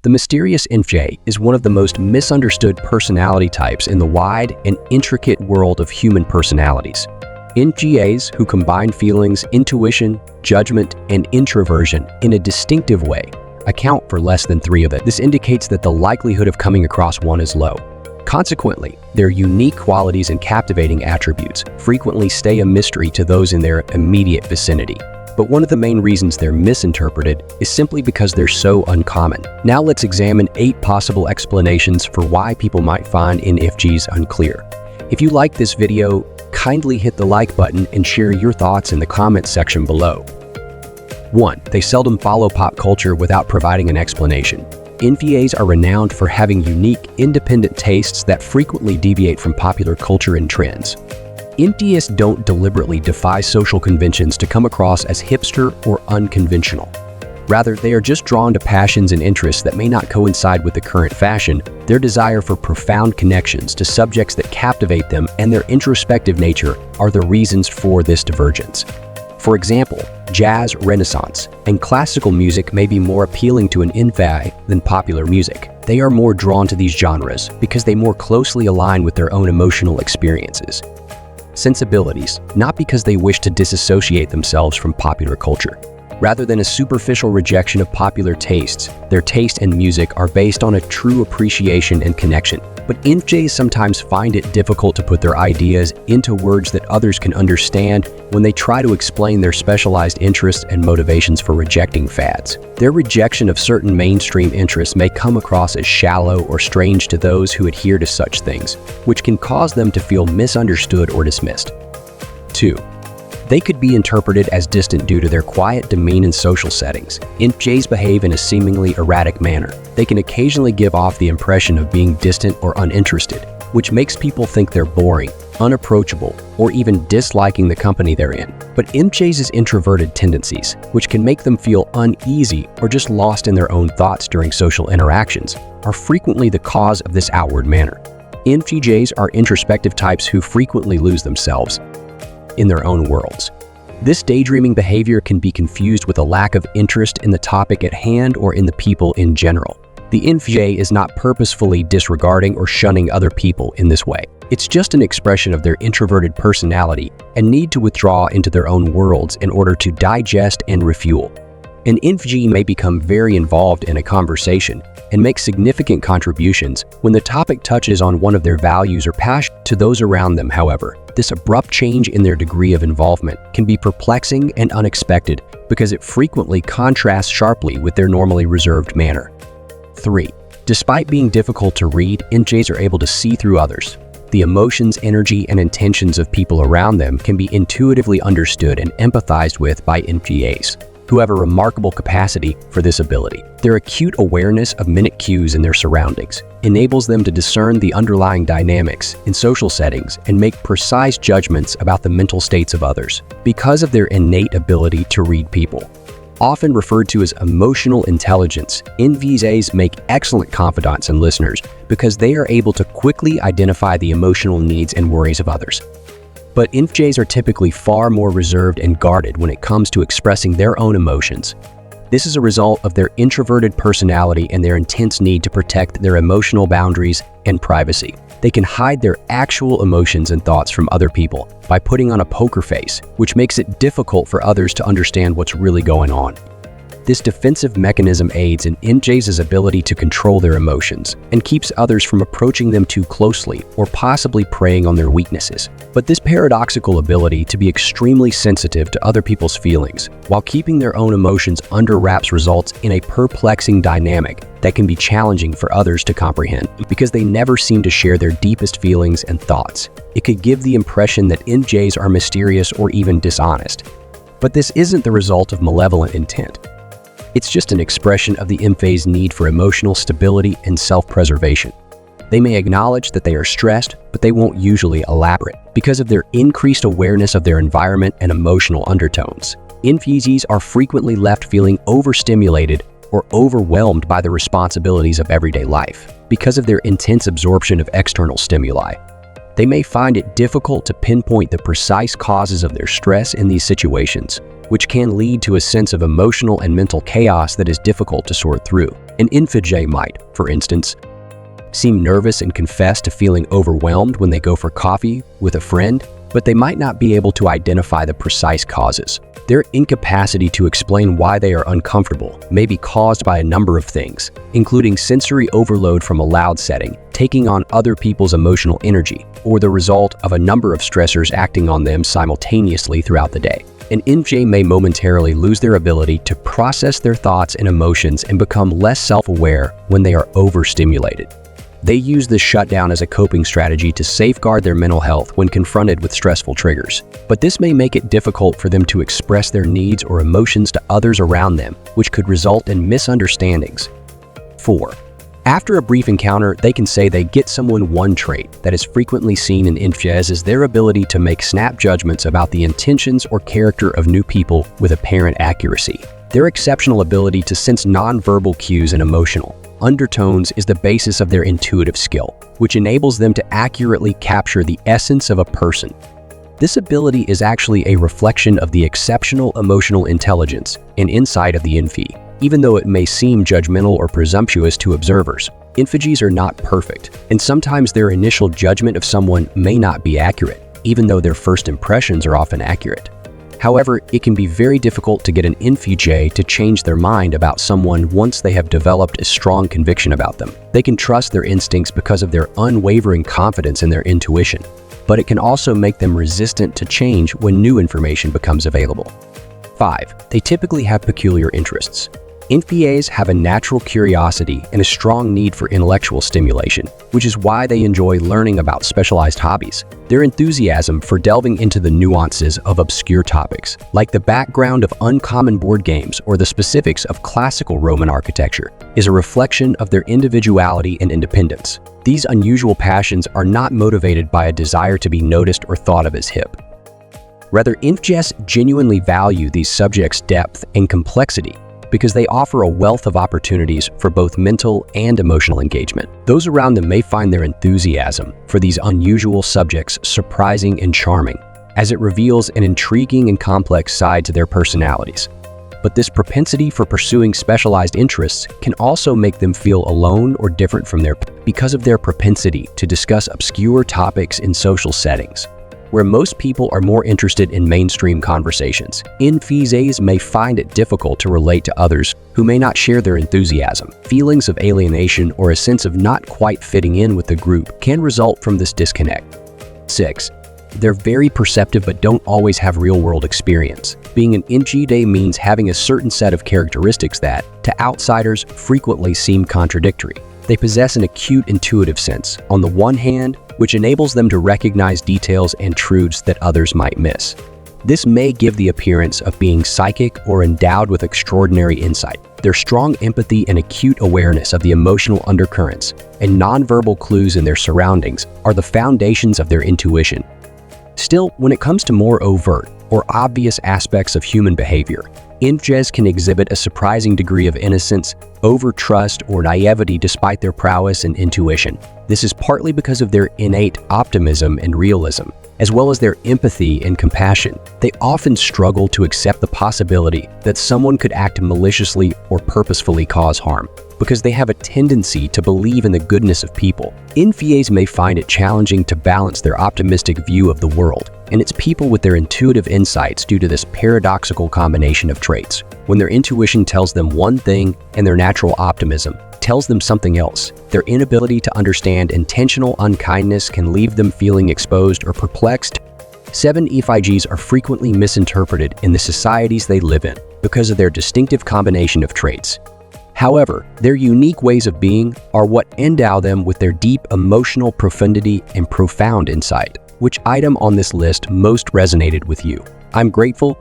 The mysterious infj is one of the most misunderstood personality types in the wide and intricate world of human personalities. Infjs, who combine feelings, intuition, judgment, and introversion in a distinctive way, account for less than 3 of it. This indicates that the likelihood of coming across one is low. Consequently, their unique qualities and captivating attributes frequently stay a mystery to those in their immediate vicinity. But one of the main reasons they're misinterpreted is simply because they're so uncommon. Now let's examine 8 possible explanations for why people might find infjs unclear. If you like this video, kindly hit the like button and share your thoughts in the comments section below. 1. They seldom follow pop culture without providing an explanation. Infjs are renowned for having unique, independent tastes that frequently deviate from popular culture and trends. Infjs don't deliberately defy social conventions to come across as hipster or unconventional. Rather, they are just drawn to passions and interests that may not coincide with the current fashion. Their desire for profound connections to subjects that captivate them and their introspective nature are the reasons for this divergence. For example, jazz, Renaissance, and classical music may be more appealing to an infj than popular music. They are more drawn to these genres because they more closely align with their own emotional experiences. Sensibilities, not because they wish to disassociate themselves from popular culture. Rather than a superficial rejection of popular tastes, their taste and music are based on a true appreciation and connection. But infjs sometimes find it difficult to put their ideas into words that others can understand when they try to explain their specialized interests and motivations for rejecting fads. Their rejection of certain mainstream interests may come across as shallow or strange to those who adhere to such things, which can cause them to feel misunderstood or dismissed. 2. They could be interpreted as distant due to their quiet demeanor in social settings. Infjs behave in a seemingly erratic manner. They can occasionally give off the impression of being distant or uninterested, which makes people think they're boring, unapproachable, or even disliking the company they're in. But infjs' introverted tendencies, which can make them feel uneasy or just lost in their own thoughts during social interactions, are frequently the cause of this outward manner. Infjs are introspective types who frequently lose themselves in their own worlds. This daydreaming behavior can be confused with a lack of interest in the topic at hand or in the people in general. The infj is not purposefully disregarding or shunning other people in this way. It's just an expression of their introverted personality and need to withdraw into their own worlds in order to digest and refuel. An infj may become very involved in a conversation and make significant contributions when the topic touches on one of their values or passion to those around them. However, this abrupt change in their degree of involvement can be perplexing and unexpected because it frequently contrasts sharply with their normally reserved manner. 3. Despite being difficult to read, infjs are able to see through others. The emotions, energy, and intentions of people around them can be intuitively understood and empathized with by infjs, who have a remarkable capacity for this ability. Their acute awareness of minute cues in their surroundings enables them to discern the underlying dynamics in social settings and make precise judgments about the mental states of others. Because of their innate ability to read people, often referred to as emotional intelligence, infjs make excellent confidants and listeners because they are able to quickly identify the emotional needs and worries of others. But infjs are typically far more reserved and guarded when it comes to expressing their own emotions. This is a result of their introverted personality and their intense need to protect their emotional boundaries and privacy. They can hide their actual emotions and thoughts from other people by putting on a poker face, which makes it difficult for others to understand what's really going on. This defensive mechanism aids in infjs' ability to control their emotions and keeps others from approaching them too closely or possibly preying on their weaknesses. But this paradoxical ability to be extremely sensitive to other people's feelings while keeping their own emotions under wraps results in a perplexing dynamic that can be challenging for others to comprehend because they never seem to share their deepest feelings and thoughts. It could give the impression that infjs are mysterious or even dishonest. But this isn't the result of malevolent intent. It's just an expression of the infj's need for emotional stability and self-preservation. They may acknowledge that they are stressed, but they won't usually elaborate because of their increased awareness of their environment and emotional undertones. Infjs are frequently left feeling overstimulated or overwhelmed by the responsibilities of everyday life because of their intense absorption of external stimuli. They may find it difficult to pinpoint the precise causes of their stress in these situations, which can lead to a sense of emotional and mental chaos that is difficult to sort through. An infj might, for instance, seem nervous and confess to feeling overwhelmed when they go for coffee with a friend, but they might not be able to identify the precise causes. Their incapacity to explain why they are uncomfortable may be caused by a number of things, including sensory overload from a loud setting, taking on other people's emotional energy, or the result of a number of stressors acting on them simultaneously throughout the day. An infj may momentarily lose their ability to process their thoughts and emotions and become less self-aware when they are overstimulated. They use this shutdown as a coping strategy to safeguard their mental health when confronted with stressful triggers. But this may make it difficult for them to express their needs or emotions to others around them, which could result in misunderstandings. 4. After a brief encounter, they can say they get someone. One trait that is frequently seen in infjs is their ability to make snap judgments about the intentions or character of new people with apparent accuracy. Their exceptional ability to sense nonverbal cues and emotional undertones is the basis of their intuitive skill, which enables them to accurately capture the essence of a person. This ability is actually a reflection of the exceptional emotional intelligence and insight of the infj, even though it may seem judgmental or presumptuous to observers. Infjs are not perfect, and sometimes their initial judgment of someone may not be accurate, even though their first impressions are often accurate. However, it can be very difficult to get an infj to change their mind about someone once they have developed a strong conviction about them. They can trust their instincts because of their unwavering confidence in their intuition, but it can also make them resistant to change when new information becomes available. 5. They typically have peculiar interests. Infjs have a natural curiosity and a strong need for intellectual stimulation, which is why they enjoy learning about specialized hobbies. Their enthusiasm for delving into the nuances of obscure topics, like the background of uncommon board games or the specifics of classical Roman architecture, is a reflection of their individuality and independence. These unusual passions are not motivated by a desire to be noticed or thought of as hip. Rather, infjs genuinely value these subjects' depth and complexity, because they offer a wealth of opportunities for both mental and emotional engagement. Those around them may find their enthusiasm for these unusual subjects surprising and charming, as it reveals an intriguing and complex side to their personalities. But this propensity for pursuing specialized interests can also make them feel alone or different from because of their propensity to discuss obscure topics in social settings, where most people are more interested in mainstream conversations. Infjs may find it difficult to relate to others who may not share their enthusiasm. Feelings of alienation or a sense of not quite fitting in with the group can result from this disconnect. 6. They're very perceptive but don't always have real-world experience. Being an infj means having a certain set of characteristics that, to outsiders, frequently seem contradictory. They possess an acute intuitive sense, on the one hand, which enables them to recognize details and truths that others might miss. This may give the appearance of being psychic or endowed with extraordinary insight. Their strong empathy and acute awareness of the emotional undercurrents and nonverbal clues in their surroundings are the foundations of their intuition. Still, when it comes to more overt or obvious aspects of human behavior, infjs can exhibit a surprising degree of innocence, over-trust, or naivety despite their prowess and intuition. This is partly because of their innate optimism and realism, as well as their empathy and compassion. They often struggle to accept the possibility that someone could act maliciously or purposefully cause harm, because they have a tendency to believe in the goodness of people. Infjs may find it challenging to balance their optimistic view of the world and its people with their intuitive insights due to this paradoxical combination of traits. When their intuition tells them one thing and their natural optimism tells them something else, their inability to understand intentional unkindness can leave them feeling exposed or perplexed. 7. infjs are frequently misinterpreted in the societies they live in because of their distinctive combination of traits. However, their unique ways of being are what endow them with their deep emotional profundity and profound insight. Which item on this list most resonated with you? I'm grateful